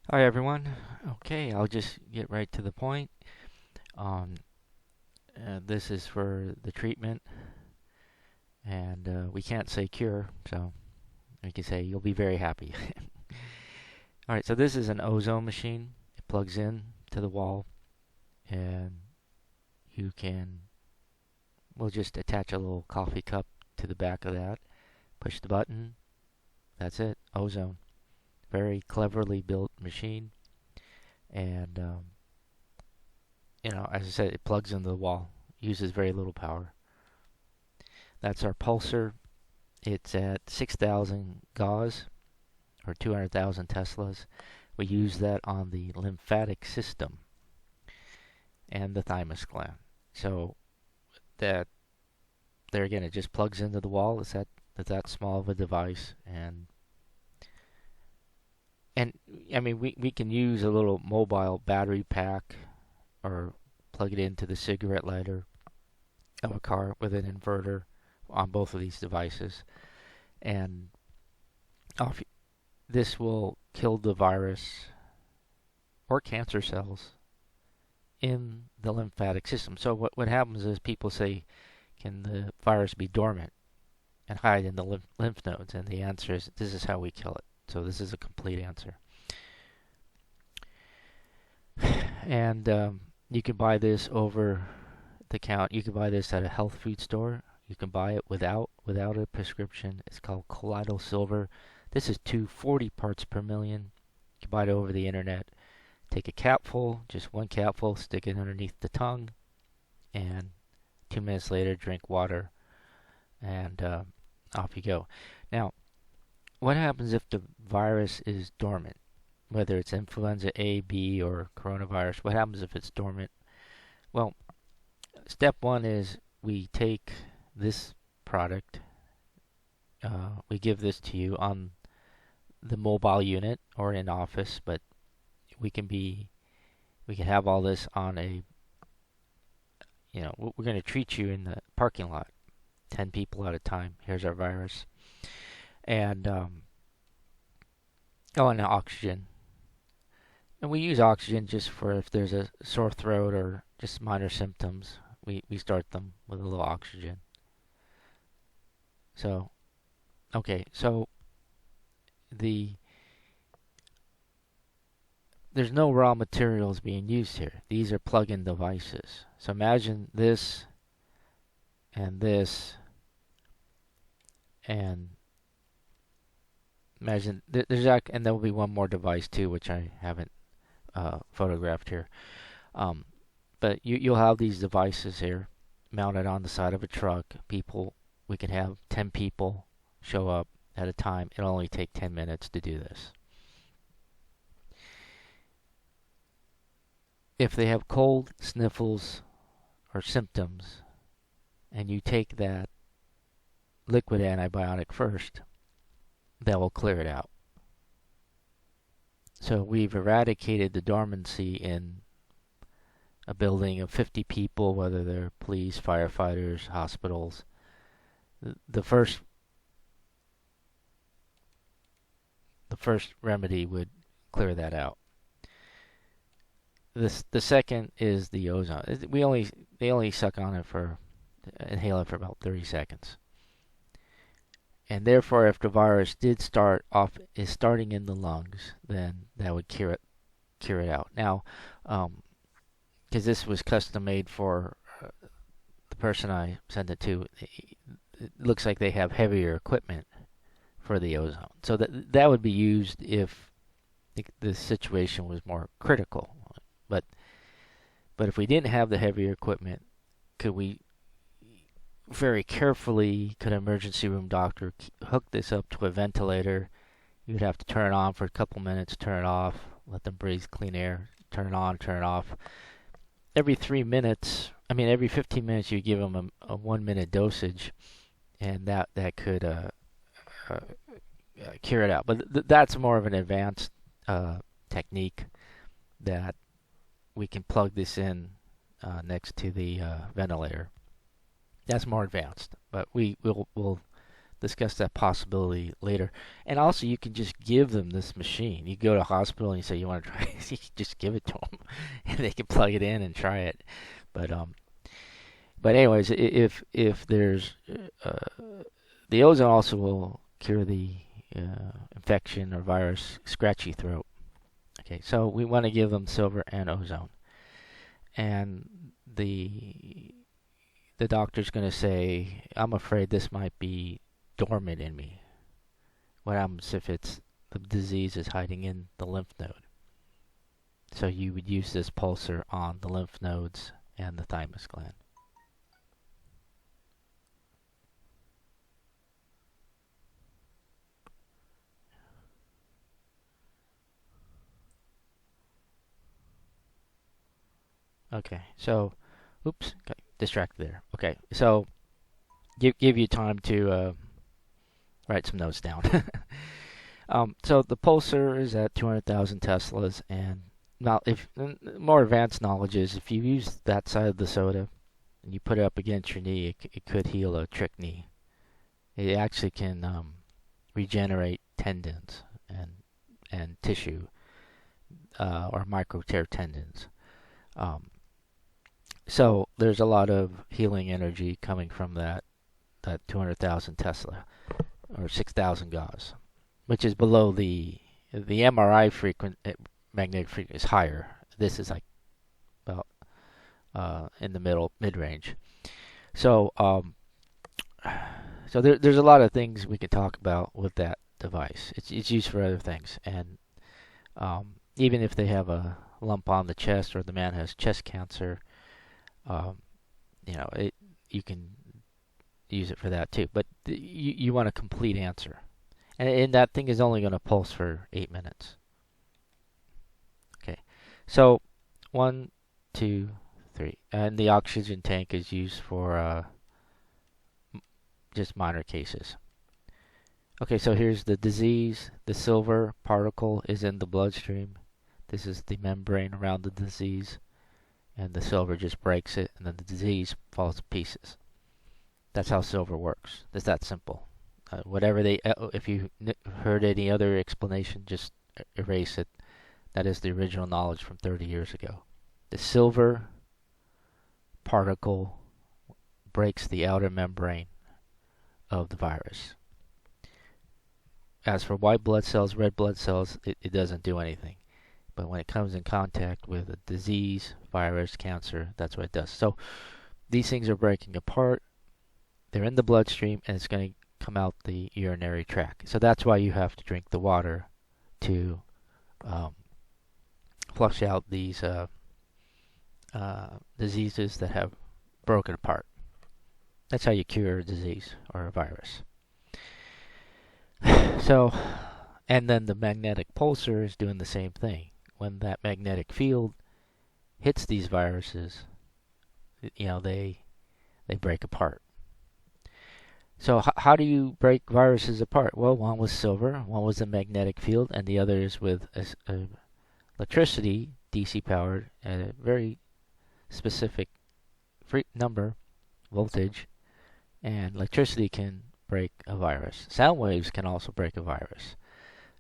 Hi everyone. Okay, I'll just get right to the point. Um, this is for the treatment, and we can't say cure, so we can say you'll be very happy. All right, so this is an ozone machine. It plugs in to the wall, and you can. We'll just attach a little coffee cup to the back of that. Push the button. That's it. Ozone. Very cleverly built machine, and as I said, it plugs into the wall. Uses very little power. That's our pulsar. It's at 6,000 Gauss or 200,000 Teslas. We use that on the lymphatic system and the thymus gland. So that there again, it just plugs into the wall. It's that small of a device, and I mean we can use a little mobile battery pack or plug it into the cigarette lighter of a car with an inverter on both of these devices, and off this will kill the virus or cancer cells in the lymphatic system. So what happens is people say, can the virus be dormant and hide in the lymph nodes? And the answer is, this is how we kill it. So this is a complete answer. And you can buy this over the count. You can buy this at a health food store. You can buy it without a prescription. It's called Colloidal Silver. This is 240 parts per million. You can buy it over the internet. Take a capful, just one capful, stick it underneath the tongue, and 2 minutes later, drink water, and off you go. Now, what happens if the virus is dormant? Whether it's influenza A, B, or coronavirus, what happens if it's dormant? Well, step one is we take this product, we give this to you on the mobile unit or in office, but we can be we can have all this on a we're going to treat you in the parking lot, 10 people at a time. Here's our virus. And, and oxygen. And we use oxygen just for if there's a sore throat or just minor symptoms. We start them with a little oxygen. So, okay, so the there's no raw materials being used here. These are plug-in devices. So imagine this and this and imagine and there will be one more device too, which I haven't photographed here. Um, but you'll have these devices here mounted on the side of a truck. We can have 10 people show up at a time. It'll only take 10 minutes to do this. If they have cold, sniffles, or symptoms, and you take that liquid antibiotic first, that will clear it out. So we've eradicated the dormancy in a building of 50 people, whether they're police, firefighters, hospitals. The first remedy would clear that out. The second is the ozone. They only suck on it for inhale it for about 30 seconds. And therefore, if the virus is starting in the lungs, then that would cure it out. Now, because this was custom made for the person I sent it to, it looks like they have heavier equipment for the ozone. So that would be used if the situation was more critical. But if we didn't have the heavier equipment, could an emergency room doctor hook this up to a ventilator? You'd have to turn it on for a couple minutes, turn it off, let them breathe clean air, turn it on, turn it off. Every 15 minutes, you give them a 1 minute dosage, and that could cure it out. But that's more of an advanced technique that we can plug this in next to the ventilator. That's more advanced, but we'll discuss that possibility later. And also, you can just give them this machine. You go to a hospital and you say you want to try it, you can just give it to them, and they can plug it in and try it. But anyways, if there's the ozone also will cure the infection or virus, scratchy throat. Okay, so we want to give them silver and ozone, and the doctor's going to say, I'm afraid this might be dormant in me. What happens if the disease is hiding in the lymph node? So you would use this pulsar on the lymph nodes and the thymus gland. Okay, so, oops, got distracted there. Okay, so give you time to write some notes down. So the pulsar is at 200,000 teslas, and now if more advanced knowledge is if you use that side of the soda and you put it up against your knee, it could heal a trick knee. It actually can regenerate tendons and tissue or micro tear tendons. So there's a lot of healing energy coming from that 200,000 Tesla or 6,000 Gauss, which is below the MRI magnetic frequency is higher. This is like about in the mid range. So there's a lot of things we can talk about with that device. It's used for other things, and even if they have a lump on the chest or the man has chest cancer, you can use it for that too. But you want a complete answer, and that thing is only going to pulse for 8 minutes. Okay, so 1, 2, 3, and the oxygen tank is used for just minor cases. Okay, so here's the disease. The silver particle is in the bloodstream. This is the membrane around the disease, and the silver just breaks it, and then the disease falls to pieces. That's how silver works. It's that simple. If you heard any other explanation, just erase it. That is the original knowledge from 30 years ago. The silver particle breaks the outer membrane of the virus. As for white blood cells, red blood cells, it doesn't do anything. But when it comes in contact with a disease, virus, cancer, that's what it does. So these things are breaking apart. They're in the bloodstream, and it's going to come out the urinary tract. So that's why you have to drink the water to flush out these diseases that have broken apart. That's how you cure a disease or a virus. So, and then the magnetic pulsar is doing the same thing. When that magnetic field hits these viruses, they break apart. So how do you break viruses apart? Well, one was silver, one was a magnetic field, and the other is with electricity, DC powered, at a very specific number, voltage, and electricity can break a virus. Sound waves can also break a virus.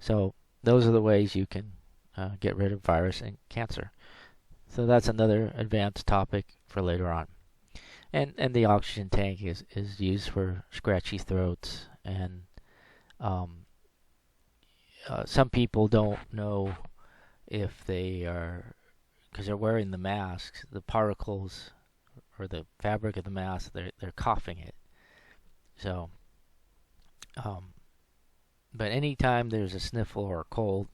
So those are the ways you can get rid of virus and cancer. So that's another advanced topic for later on. And the oxygen tank is used for scratchy throats, and some people don't know if they are, because they're wearing the masks, the particles or the fabric of the mask, they're coughing it. So, but anytime there's a sniffle or a cold,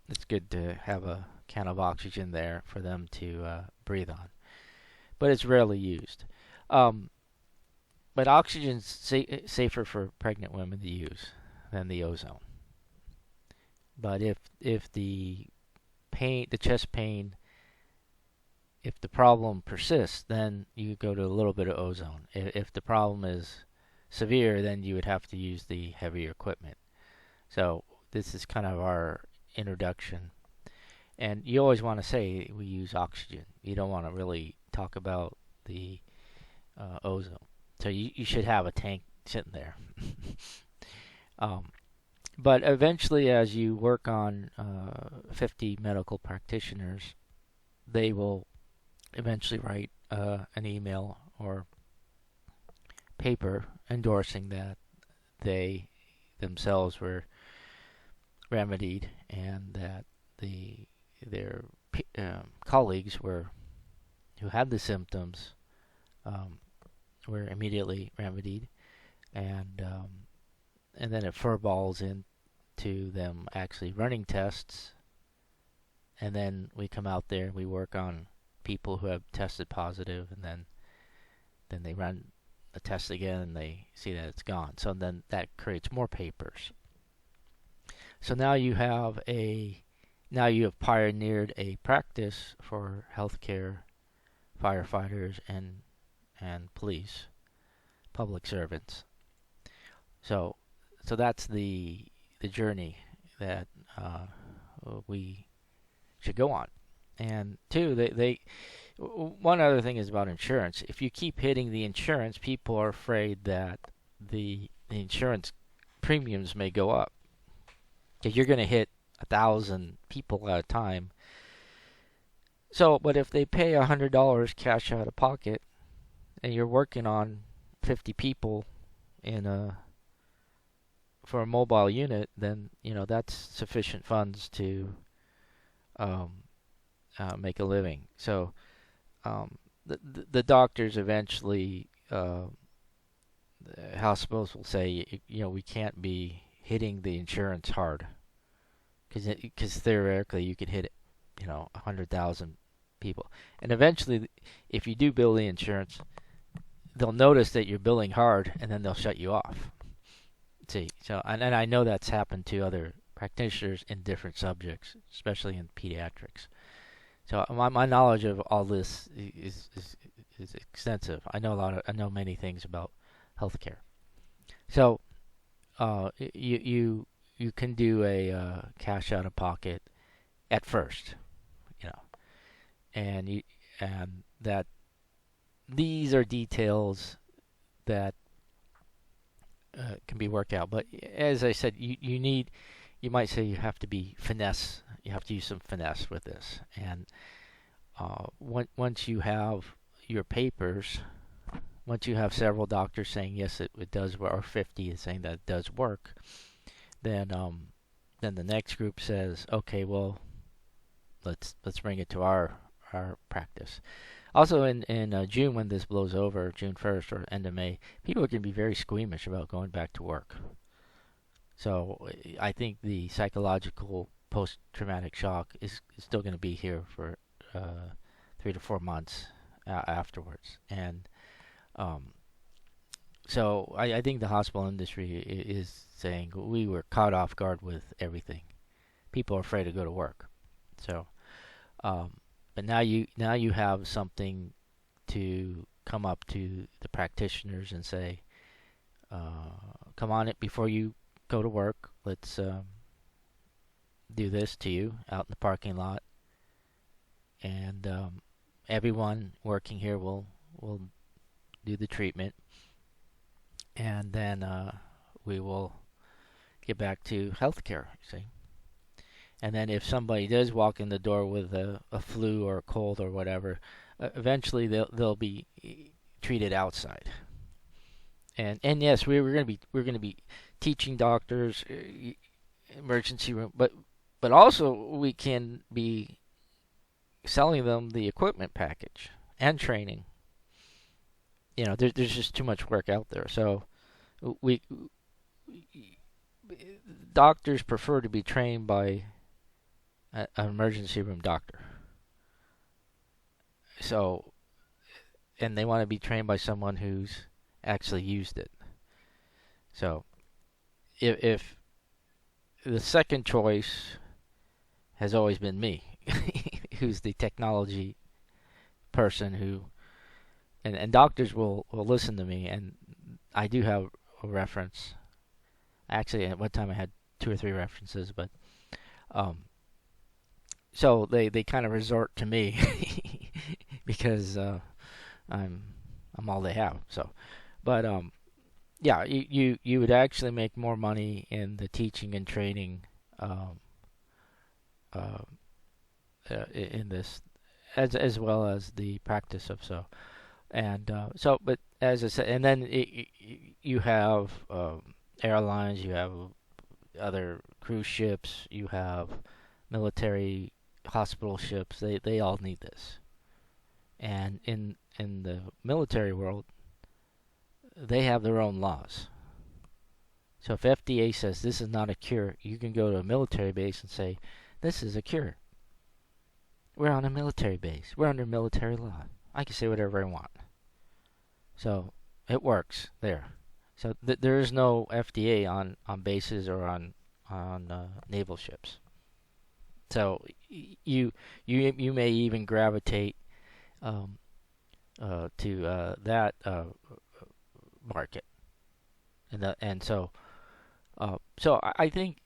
it's good to have a can of oxygen there for them to breathe on. But it's rarely used. But oxygen's safer for pregnant women to use than the ozone. But if the pain, the chest pain, if the problem persists, then you go to a little bit of ozone. If the problem is severe, then you would have to use the heavier equipment. So this is kind of our introduction. And you always want to say we use oxygen. You don't want to really talk about the ozone. So you should have a tank sitting there. um, but eventually, as you work on 50 medical practitioners, they will eventually write an email or paper endorsing that they themselves were remedied and that their colleagues who had the symptoms um, were immediately remedied, and and then it furballs into them actually running tests, and then we come out there and we work on people who have tested positive, and then they run the test again and they see that it's gone. So then that creates more papers. So now you have pioneered a practice for healthcare firefighters and police, public servants. So that's the journey that we should go on. And two, they one other thing is about insurance. If you keep hitting the insurance, people are afraid that the insurance premiums may go up because you're going to hit 1,000 people at a time. So, but if they pay $100 cash out of pocket, and you're working on 50 people for a mobile unit, then that's sufficient funds to make a living. So the doctors eventually, hospitals will say, we can't be hitting the insurance hard, because theoretically you could hit 100,000 people, and eventually, if you do bill the insurance, they'll notice that you're billing hard, and then they'll shut you off. See, so and I know that's happened to other practitioners in different subjects, especially in pediatrics. So my knowledge of all this is extensive. I know many things about healthcare. So you can do a cash out of pocket at first, and that these are details that can be worked out. But as I said, you might say you have to be finesse. You have to use some finesse with this. And once you have your papers, once you have several doctors saying yes, it does work, or 50 is saying that it does work, then the next group says, okay, well, let's bring it to our practice. Also, in June, when this blows over, June 1st or end of May, people are going to be very squeamish about going back to work. So I think the psychological post-traumatic shock is still going to be here for 3 to 4 months afterwards. And so I think the hospital industry is saying we were caught off guard with everything. People are afraid to go to work. So but now you have something to come up to the practitioners and say, come on it before you go to work. Let's do this to you out in the parking lot, and everyone working here will do the treatment, and then we will get back to healthcare. See. And then if somebody does walk in the door with a flu or a cold or whatever, eventually they'll be treated outside. And yes, we're going to be teaching doctors emergency room, but also we can be selling them the equipment package and training. There's just too much work out there. So doctors prefer to be trained by an emergency room doctor. So, and they want to be trained by someone who's actually used it. So, if the second choice has always been me, who's the technology person and doctors will listen to me, and I do have a reference. Actually, at one time I had 2 or 3 references, but so they kind of resort to me because I'm all they have. So, but yeah, you would actually make more money in the teaching and training um, uh, in this as well as the practice of so. And so, but as I said, and then you have airlines, you have other cruise ships, you have military hospital ships. They all need this. And in the military world, they have their own laws. So if FDA says this is not a cure, you can go to a military base and say this is a cure. We're on a military base. We're under military law. I can say whatever I want. So it works there. So there is no FDA on bases or on naval ships. So you may even gravitate um, to that market, and so I think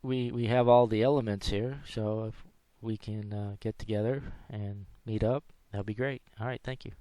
we have all the elements here. So if we can get together and meet up, that'll be great. All right, thank you.